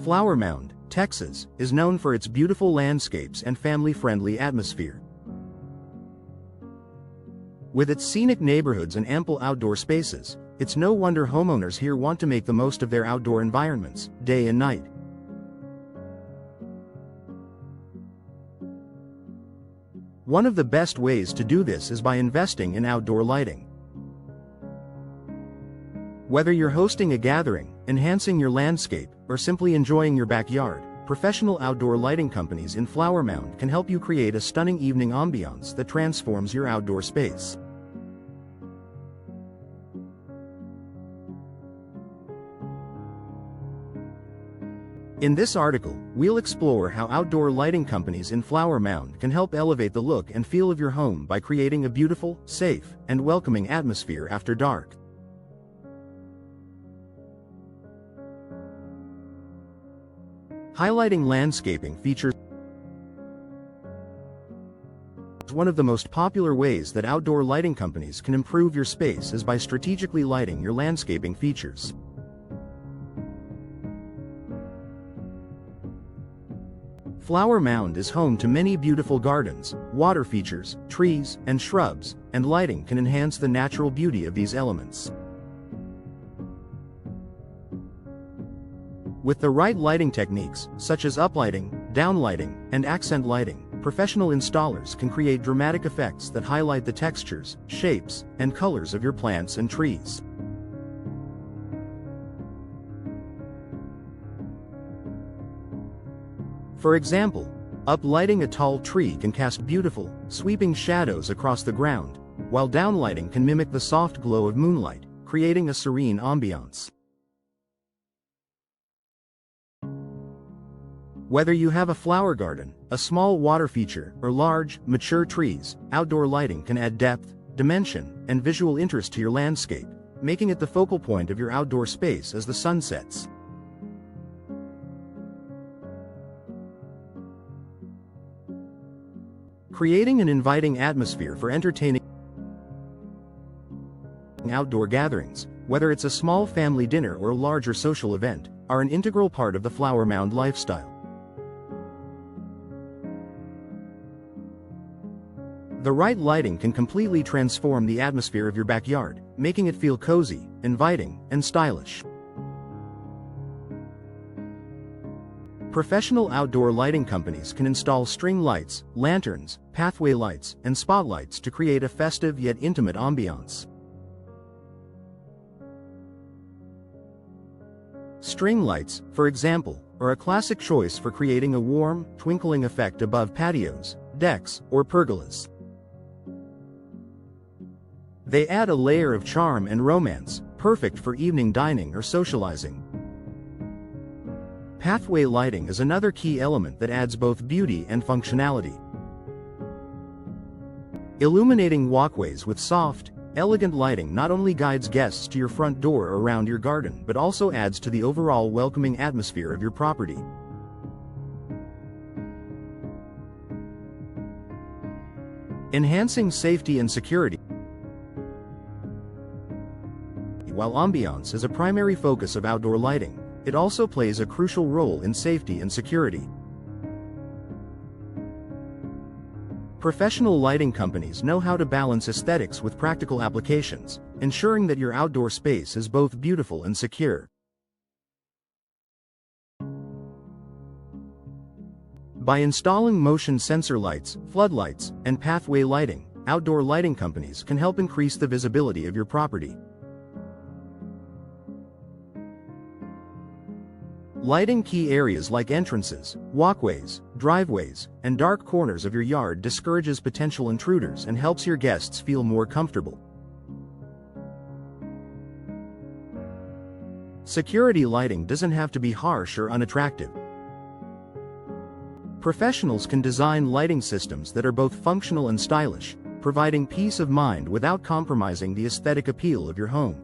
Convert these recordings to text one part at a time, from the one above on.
Flower Mound, Texas, is known for its beautiful landscapes and family-friendly atmosphere. With its scenic neighborhoods and ample outdoor spaces, it's no wonder homeowners here want to make the most of their outdoor environments, day and night. One of the best ways to do this is by investing in outdoor lighting. Whether you're hosting a gathering, enhancing your landscape, or simply enjoying your backyard, professional outdoor lighting companies in Flower Mound can help you create a stunning evening ambiance that transforms your outdoor space. In this article, we'll explore how outdoor lighting companies in Flower Mound can help elevate the look and feel of your home by creating a beautiful, safe, and welcoming atmosphere after dark. Highlighting landscaping features. One of the most popular ways that outdoor lighting companies can improve your space is by strategically lighting your landscaping features. Flower Mound is home to many beautiful gardens, water features, trees, and shrubs, and lighting can enhance the natural beauty of these elements. With the right lighting techniques, such as uplighting, downlighting, and accent lighting, professional installers can create dramatic effects that highlight the textures, shapes, and colors of your plants and trees. For example, uplighting a tall tree can cast beautiful, sweeping shadows across the ground, while downlighting can mimic the soft glow of moonlight, creating a serene ambiance. Whether you have a flower garden, a small water feature, or large, mature trees, outdoor lighting can add depth, dimension, and visual interest to your landscape, making it the focal point of your outdoor space as the sun sets. Creating an inviting atmosphere for entertaining outdoor gatherings, whether it's a small family dinner or a larger social event, are an integral part of the Flower Mound lifestyle. The right lighting can completely transform the atmosphere of your backyard, making it feel cozy, inviting, and stylish. Professional outdoor lighting companies can install string lights, lanterns, pathway lights, and spotlights to create a festive yet intimate ambiance. String lights, for example, are a classic choice for creating a warm, twinkling effect above patios, decks, or pergolas. They add a layer of charm and romance, perfect for evening dining or socializing. Pathway lighting is another key element that adds both beauty and functionality. Illuminating walkways with soft, elegant lighting not only guides guests to your front door or around your garden but also adds to the overall welcoming atmosphere of your property. Enhancing safety and security. While ambiance is a primary focus of outdoor lighting, it also plays a crucial role in safety and security. Professional lighting companies know how to balance aesthetics with practical applications, ensuring that your outdoor space is both beautiful and secure. By installing motion sensor lights, floodlights, and pathway lighting, outdoor lighting companies can help increase the visibility of your property. Lighting key areas like entrances, walkways, driveways, and dark corners of your yard discourages potential intruders and helps your guests feel more comfortable. Security lighting doesn't have to be harsh or unattractive. Professionals can design lighting systems that are both functional and stylish, providing peace of mind without compromising the aesthetic appeal of your home.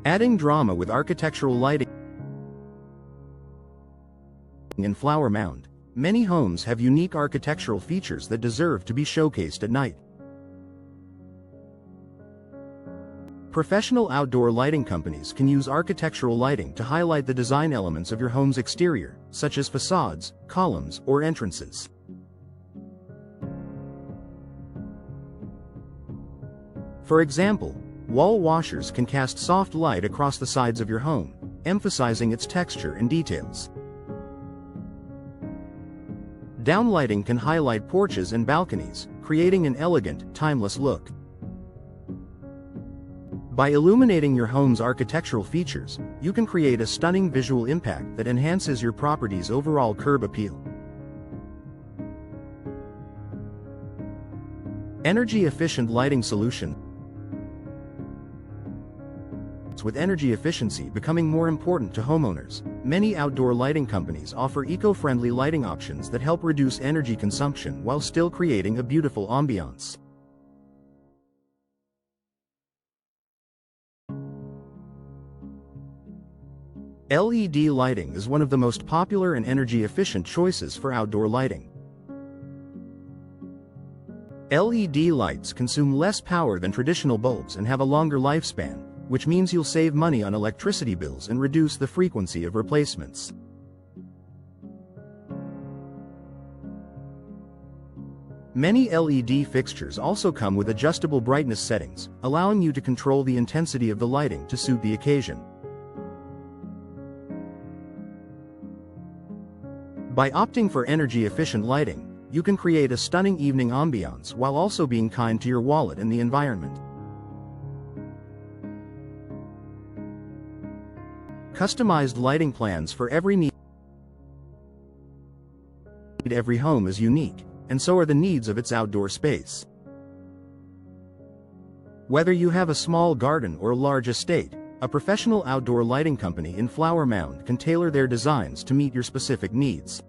Adding drama with architectural lighting. In Flower Mound, many homes have unique architectural features that deserve to be showcased at night. Professional outdoor lighting companies can use architectural lighting to highlight the design elements of your home's exterior, such as facades, columns, or entrances. For example, wall washers can cast soft light across the sides of your home, emphasizing its texture and details. Downlighting can highlight porches and balconies, creating an elegant, timeless look. By illuminating your home's architectural features, you can create a stunning visual impact that enhances your property's overall curb appeal. Energy-efficient lighting solution. With energy efficiency becoming more important to homeowners, many outdoor lighting companies offer eco-friendly lighting options that help reduce energy consumption while still creating a beautiful ambiance. LED lighting is one of the most popular and energy-efficient choices for outdoor lighting. LED lights consume less power than traditional bulbs and have a longer lifespan, which means you'll save money on electricity bills and reduce the frequency of replacements. Many LED fixtures also come with adjustable brightness settings, allowing you to control the intensity of the lighting to suit the occasion. By opting for energy-efficient lighting, you can create a stunning evening ambiance while also being kind to your wallet and the environment. Customized lighting plans for every need. Every home is unique, and so are the needs of its outdoor space. Whether you have a small garden or a large estate, a professional outdoor lighting company in Mound can tailor their designs to meet your specific needs.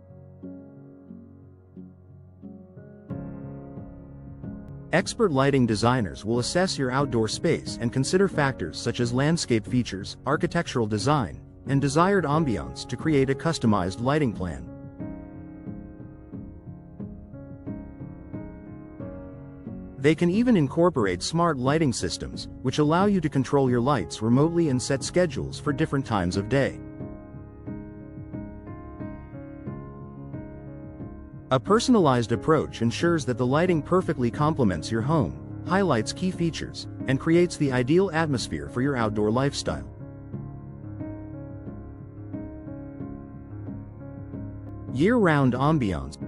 Expert lighting designers will assess your outdoor space and consider factors such as landscape features, architectural design, and desired ambiance to create a customized lighting plan. They can even incorporate smart lighting systems, which allow you to control your lights remotely and set schedules for different times of day. A personalized approach ensures that the lighting perfectly complements your home, highlights key features, and creates the ideal atmosphere for your outdoor lifestyle. Year-round ambiance.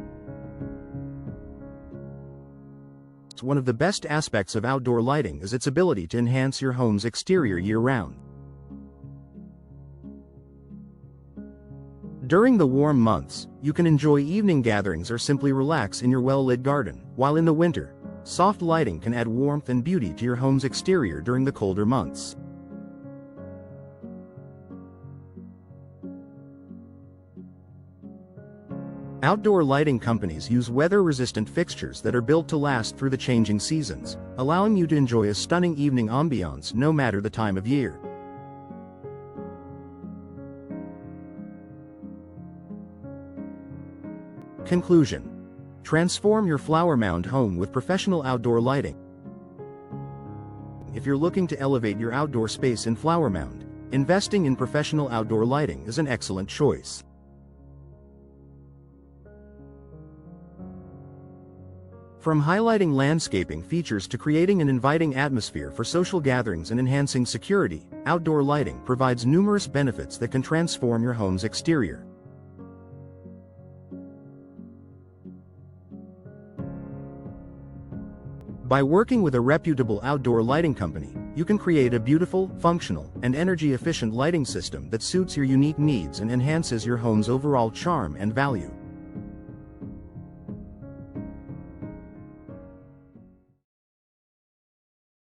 One of the best aspects of outdoor lighting is its ability to enhance your home's exterior year-round. During the warm months, you can enjoy evening gatherings or simply relax in your well-lit garden, while in the winter, soft lighting can add warmth and beauty to your home's exterior during the colder months. Outdoor lighting companies use weather-resistant fixtures that are built to last through the changing seasons, allowing you to enjoy a stunning evening ambiance no matter the time of year. Conclusion: transform your flower mound home with professional outdoor lighting. If you're looking to elevate your outdoor space in Flower Mound, investing in professional outdoor lighting is an excellent choice. From highlighting landscaping features to creating an inviting atmosphere for social gatherings and enhancing security, outdoor lighting provides numerous benefits that can transform your home's exterior. By working with a reputable outdoor lighting company, you can create a beautiful, functional, and energy-efficient lighting system that suits your unique needs and enhances your home's overall charm and value.